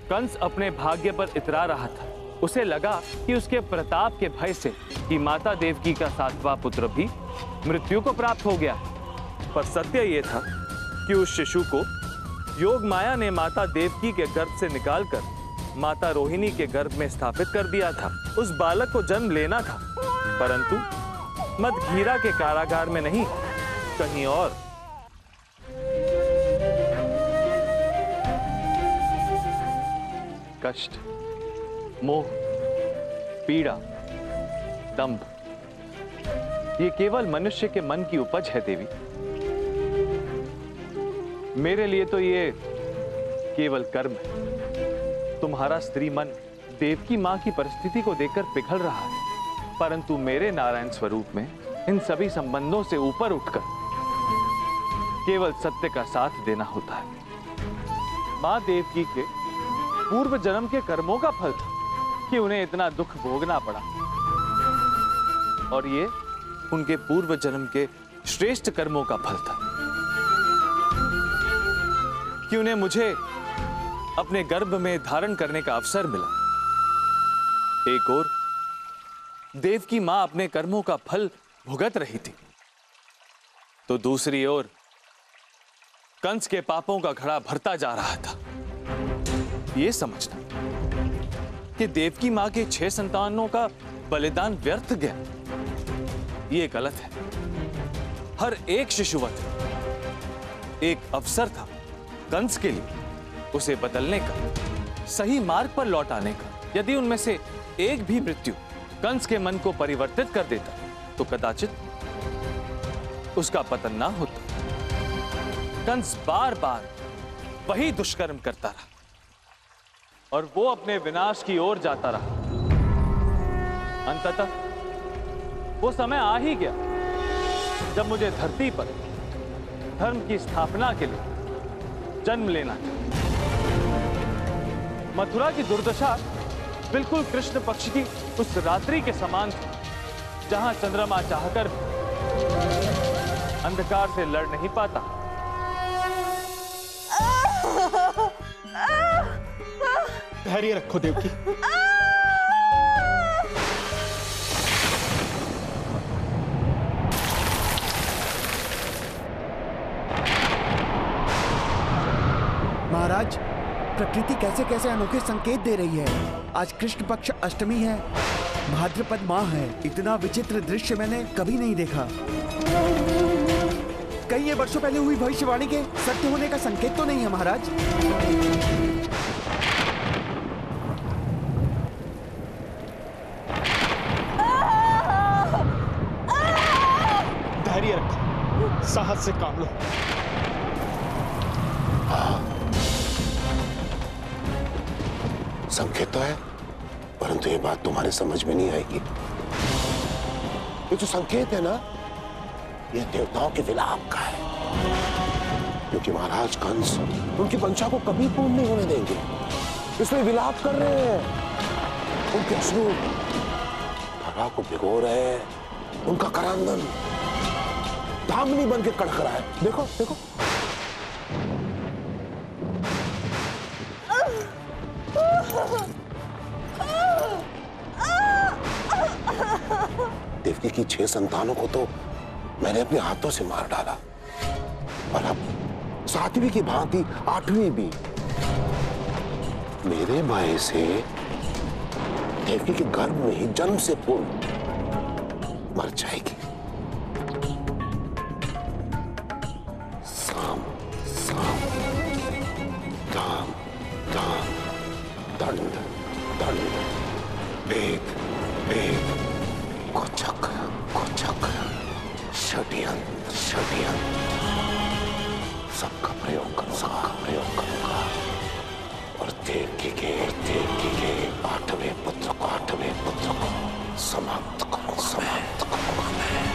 कंस अपने भाग्य पर इतरा रहा था। उसे लगा कि उसके प्रताप के भय से कि माता देवकी का 7वां पुत्र भी मृत्यु को प्राप्त हो गया। पर सत्य यह था कि उस शिशु को योग माया ने माता देवकी के गर्भ से निकालकर माता रोहिणी के गर्भ में स्थापित कर दिया था। उस बालक को जन्म लेना था, परंतु मदघीरा के कारागार में नहीं, कहीं और। कष्ट, मोह, पीड़ा, दंभ, ये केवल मनुष्य के मन की उपज है देवी। मेरे लिए तो ये केवल कर्म है। तुम्हारा स्त्री मन देवकी मां की परिस्थिति को देखकर पिघल रहा है, परंतु मेरे नारायण स्वरूप में इन सभी संबंधों से ऊपर उठकर केवल सत्य का साथ देना होता है। मां देवकी के पूर्व जन्म के कर्मों का फल था कि उन्हें इतना दुख भोगना पड़ा, और ये उनके पूर्व जन्म के श्रेष्ठ कर्मों का फल था कि उन्हें मुझे अपने गर्भ में धारण करने का अवसर मिला। एक ओर देवकी मां अपने कर्मों का फल भुगत रही थी, तो दूसरी ओर कंस के पापों का घड़ा भरता जा रहा था। यह समझना कि देवकी मां के 6 संतानों का बलिदान व्यर्थ गया, यह गलत है। हर एक शिशुवत एक अवसर था कंस के लिए उसे बदलने का, सही मार्ग पर लौटाने का। यदि उनमें से एक भी मृत्यु कंस के मन को परिवर्तित कर देता तो कदाचित उसका पतन ना होता। कंस बार बार वही दुष्कर्म करता रहा और वो अपने विनाश की ओर जाता रहा। अंततः वो समय आ ही गया जब मुझे धरती पर धर्म की स्थापना के लिए जन्म लेना था। मथुरा की दुर्दशा बिल्कुल कृष्ण पक्ष की उस रात्रि के समान थी, जहां चंद्रमा चाहकर अंधकार से लड़ नहीं पाता। धैर्य रखो देवकी। महाराज, प्रकृति कैसे कैसे अनोखे संकेत दे रही है। आज कृष्ण पक्ष अष्टमी है, भाद्रपद माह है। इतना विचित्र दृश्य मैंने कभी नहीं देखा। कहीं ये वर्षों पहले हुई भविष्यवाणी के सत्य होने का संकेत तो नहीं है महाराज? धैर्य रखो, साहस से काम लो। संकेत तो है, परंतु ये बात तुम्हारे समझ में नहीं आएगी। ये जो संकेत है ना, ये देवताओं के विलाप का है, क्योंकि महाराज कंस उनकी वंशा को कभी पूर्ण नहीं होने देंगे। इसमें विलाप कर रहे हैं, उनके अश्रु धरा को भिगो रहे हैं, उनका करांदन धामनी बन के कड़क रहा है। देखो देखो, देवकी की 6 संतानों को तो मैंने अपने हाथों से मार डाला, और अब 7वीं की भांति 8वीं भी मेरे भय से देवकी के गर्भ में ही जन्म से पूर्व मर जाएगी। साम साम, दाम दाम, दंड दंड, वेद वेद, कुचक कुचक, षड्यंत्र षड्यंत्र, सबका प्रयोग करूंगा, सबका प्रयोग करूंगा। और देवकी के 8वें पुत्र को समाप्त करूंगा, समाप्त करूंगा मैं।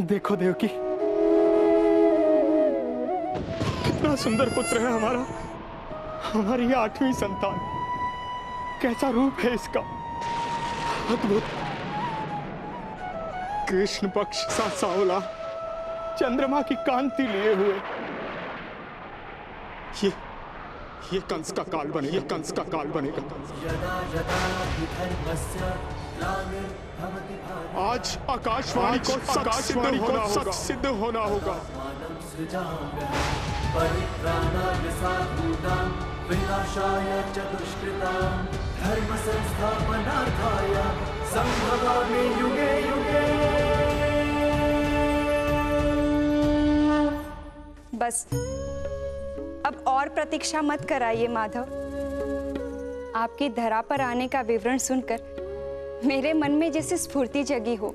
देखो देवकी, कितना सुंदर पुत्र है हमारा, हमारी 8वीं संतान। कैसा रूप है इसका, अद्भुत। कृष्ण पक्ष सा सांवला, चंद्रमा की कांति लिए हुए। ये कंस का काल बनेगा, ये कंस का काल बनेगा। आज आकाशवाणी को सच सिद्ध होना होगा। विनाशाय च दुष्कृतां धर्म संस्थापनार्थाय संभवामि युगे युगे। बस अब और प्रतीक्षा मत कराइए माधव। आपकी धरा पर आने का विवरण सुनकर मेरे मन में जैसे स्फूर्ति जगी हो।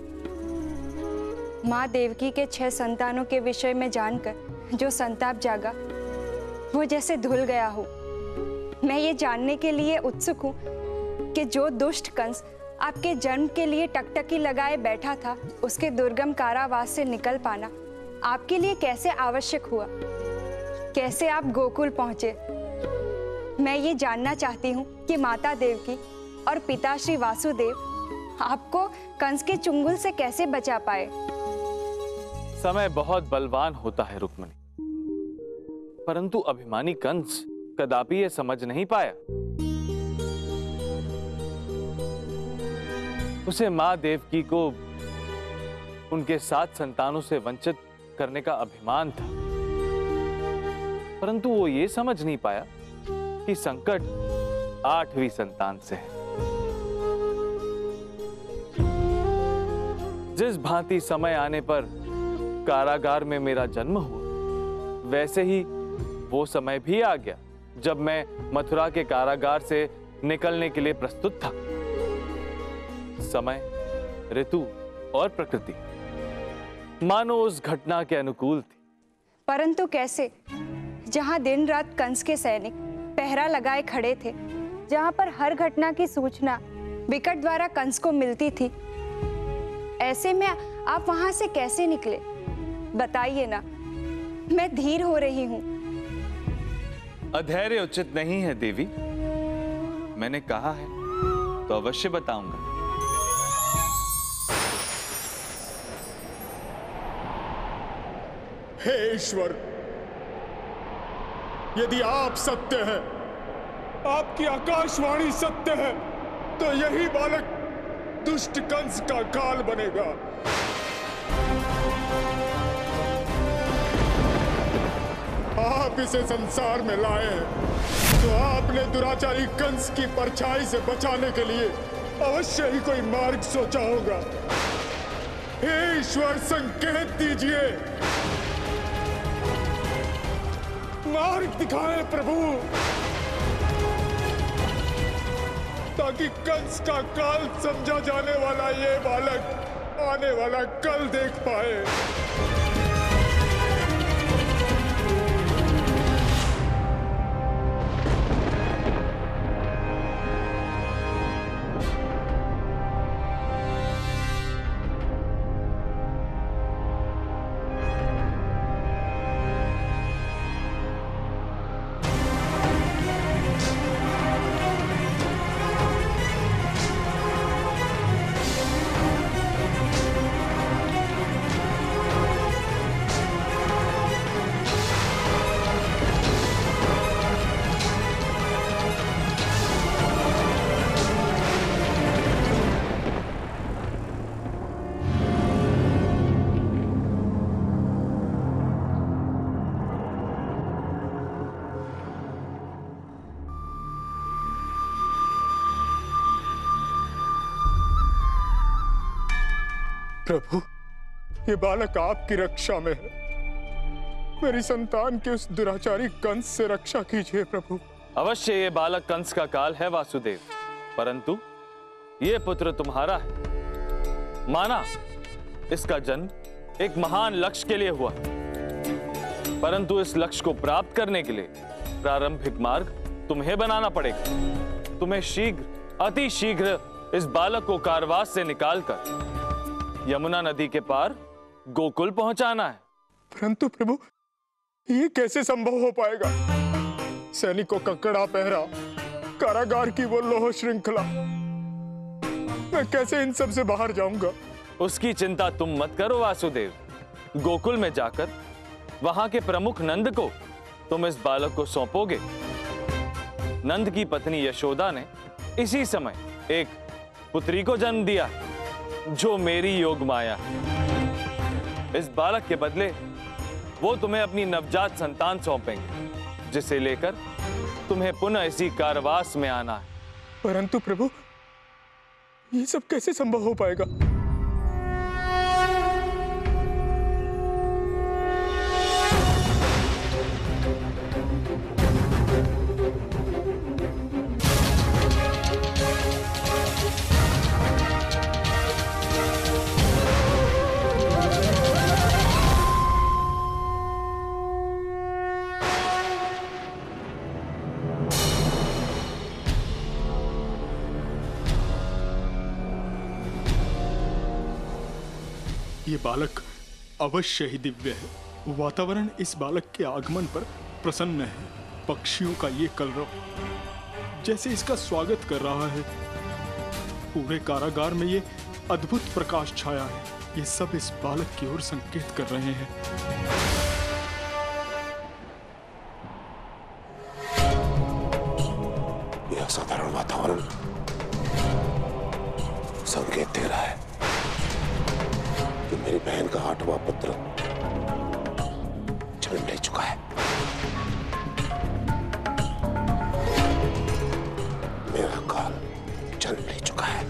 माँ देवकी के 6 संतानों के विषय में जानकर जो संताप जागा वो जैसे धुल गया हो। मैं ये जानने के लिए उत्सुक हूँ कि जो दुष्ट कंस आपके जन्म के लिए टकटकी लगाए बैठा था, उसके दुर्गम कारावास से निकल पाना आपके लिए कैसे आवश्यक हुआ, कैसे आप गोकुल पहुंचे। मैं ये जानना चाहती हूँ कि माता देवकी और पिता श्री वासुदेव आपको कंस के चुंगल से कैसे बचा पाए। समय बहुत बलवान होता है रुक्मिणी, परंतु अभिमानी कंस कदापि यह समझ नहीं पाया। उसे मां देवकी को उनके 7 संतानों से वंचित करने का अभिमान था, परंतु वो ये समझ नहीं पाया कि संकट 8वीं संतान से है। जिस भांति समय आने पर कारागार में मेरा जन्म हुआ, वैसे ही वो समय भी आ गया जब मैं मथुरा के कारागार से निकलने के लिए प्रस्तुत था। समय, ऋतु और प्रकृति मानो उस घटना के अनुकूल थी। परंतु कैसे, जहां दिन रात कंस के सैनिक पहरा लगाए खड़े थे, जहां पर हर घटना की सूचना विकट द्वारा कंस को मिलती थी, ऐसे में आप वहां से कैसे निकले? बताइए ना, मैं धीर हो रही हूं। अधैर्य उचित नहीं है देवी। मैंने कहा है तो अवश्य बताऊंगा। हे ईश्वर, यदि आप सत्य हैं, आपकी आकाशवाणी सत्य है, तो यही बालक दुष्ट कंस का काल बनेगा। आप इसे संसार में लाए हैं, तो आपने दुराचारी कंस की परछाई से बचाने के लिए अवश्य ही कोई मार्ग सोचा होगा। हे ईश्वर, संकेत दीजिए, मार्ग दिखाएं प्रभु, ताकि कंस का काल समझा जाने वाला ये बालक आने वाला कल देख पाए। प्रभु, ये बालक आपकी रक्षा में है। मेरी संतान के उस दुराचारी कंस से रक्षा कीजिए प्रभु। अवश्य ये बालक कंस का काल है वासुदेव, परंतु ये पुत्र तुम्हारा है। माना इसका जन्म एक महान लक्ष्य के लिए हुआ, परंतु इस लक्ष्य को प्राप्त करने के लिए प्रारंभिक मार्ग तुम्हें बनाना पड़ेगा। तुम्हें शीघ्र, अति शीघ्र इस बालक को कारावास से निकालकर यमुना नदी के पार गोकुल पहुंचाना है। परंतु प्रभु, ये कैसे संभव हो पाएगा? सैनिकों का कड़ा पहरा, कारागार की वो लोह श्रृंखला, मैं कैसे इन सब से बाहर जाऊंगा? उसकी चिंता तुम मत करो वासुदेव। गोकुल में जाकर वहां के प्रमुख नंद को तुम इस बालक को सौंपोगे। नंद की पत्नी यशोदा ने इसी समय एक पुत्री को जन्म दिया, जो मेरी योग माया। इस बालक के बदले वो तुम्हें अपनी नवजात संतान सौंपेंगे, जिसे लेकर तुम्हें पुनः इसी कारावास में आना है। परंतु प्रभु, ये सब कैसे संभव हो पाएगा? ये बालक अवश्य ही दिव्य है। वातावरण इस बालक के आगमन पर प्रसन्न है। पक्षियों का ये कलरव जैसे इसका स्वागत कर रहा है। पूरे कारागार में ये अद्भुत प्रकाश छाया है। ये सब इस बालक की ओर संकेत कर रहे हैं। यह असाधारण वातावरण संकेत दे रहा है कि मेरी बहन का 8वां पुत्र जन्म ले चुका है। मेरा काल जन्म ले चुका है।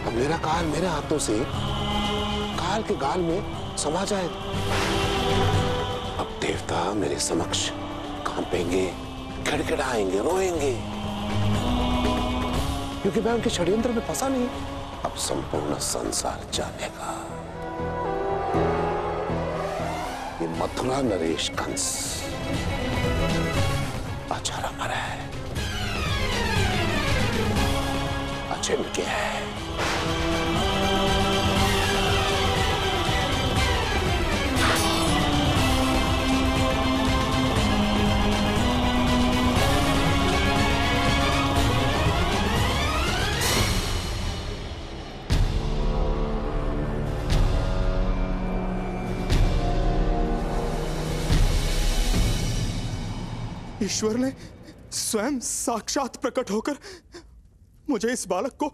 अब मेरा काल मेरे हाथों से काल के गाल में समा जाएगा। अब देवता मेरे समक्ष कांपेंगे, गिड़गिड़ाएंगे, रोएंगे, क्योंकि मैं उनके षड्यंत्र में फंसा नहीं। अब संपूर्ण संसार जानेगा ये मथुरा नरेश कंस अचारा मरा है, अचिंत्य है। ईश्वर ने स्वयं साक्षात प्रकट होकर मुझे इस बालक को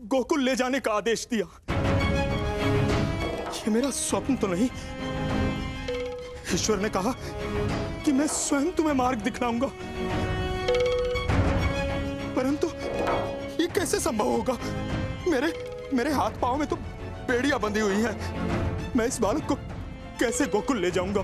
गोकुल ले जाने का आदेश दिया। ये मेरा स्वप्न तो नहीं। ईश्वर ने कहा कि मैं स्वयं तुम्हें मार्ग दिखलाऊंगा। परंतु ये कैसे संभव होगा? मेरे हाथ पांव में तो बेड़ियां बंधी हुई हैं। मैं इस बालक को कैसे गोकुल ले जाऊंगा?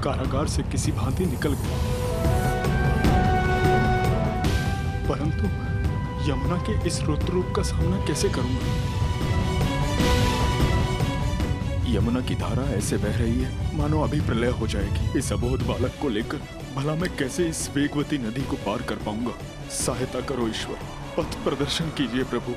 कारागार से किसी भांति निकल गया, परंतु यमुना के इस रुद्र रूप का सामना कैसे करूंगा? यमुना की धारा ऐसे बह रही है मानो अभी प्रलय हो जाएगी। इस अबोध बालक को लेकर भला मैं कैसे इस वेगवती नदी को पार कर पाऊंगा? सहायता करो ईश्वर, पथ प्रदर्शन कीजिए प्रभु।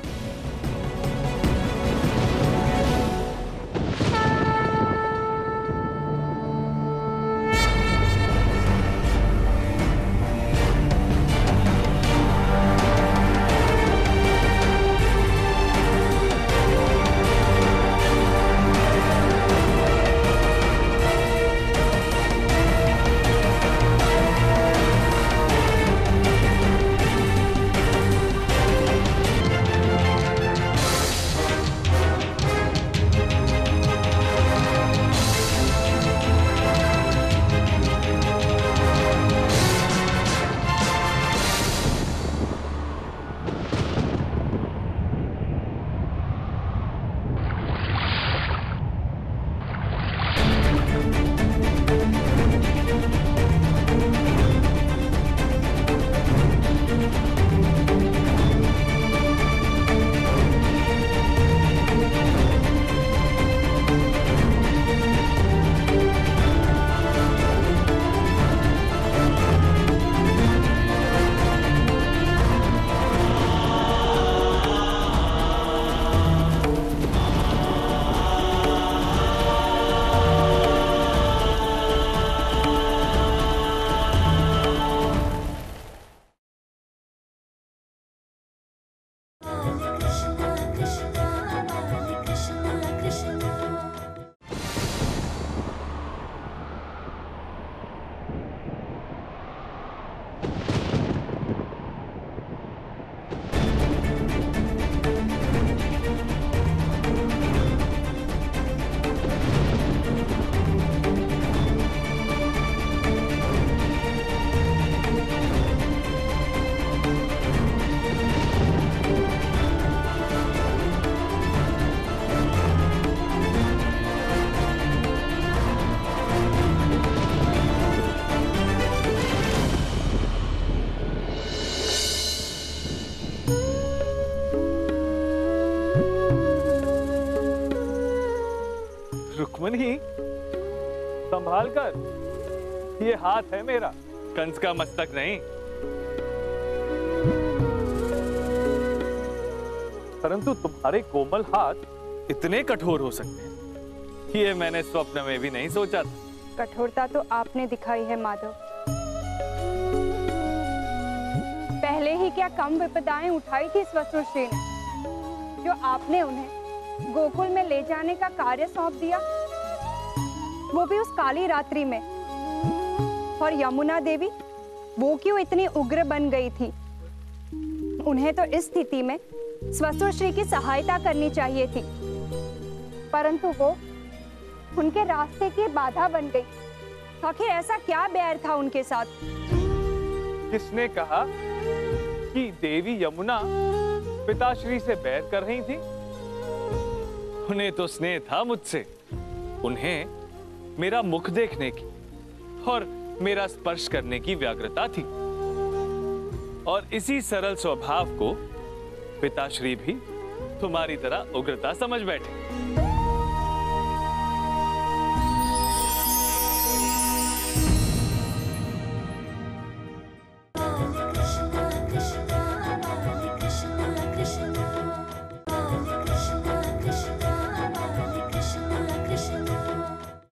रुक्मणी, संभाल कर, ये हाथ है मेरा, कंस का मस्तक नहीं। परंतु तुम्हारे कोमल हाथ इतने कठोर हो सकते हैं, ये मैंने स्वप्न में भी नहीं सोचा था। कठोरता तो आपने दिखाई है माधव। पहले ही क्या कम विपदाएं उठाई थी स्वसुश्री ने, जो आपने उन्हें गोकुल में ले जाने का कार्य सौंप दिया, वो भी उस काली रात्रि में। और यमुना देवी, वो क्यों इतनी उग्र बन गई थी? उन्हें तो इस स्थिति में स्वसुश्री की सहायता करनी चाहिए थी, परंतु वो उनके रास्ते की बाधा बन गई। आखिर ऐसा क्या बैर था उनके साथ? किसने कहा कि देवी यमुना पिताश्री से बैर कर रही थी? उन्हें तो स्नेह था मुझसे। उन्हें मेरा मुख देखने की और मेरा स्पर्श करने की व्याग्रता थी, और इसी सरल स्वभाव को पिताश्री भी तुम्हारी तरह उग्रता समझ बैठे।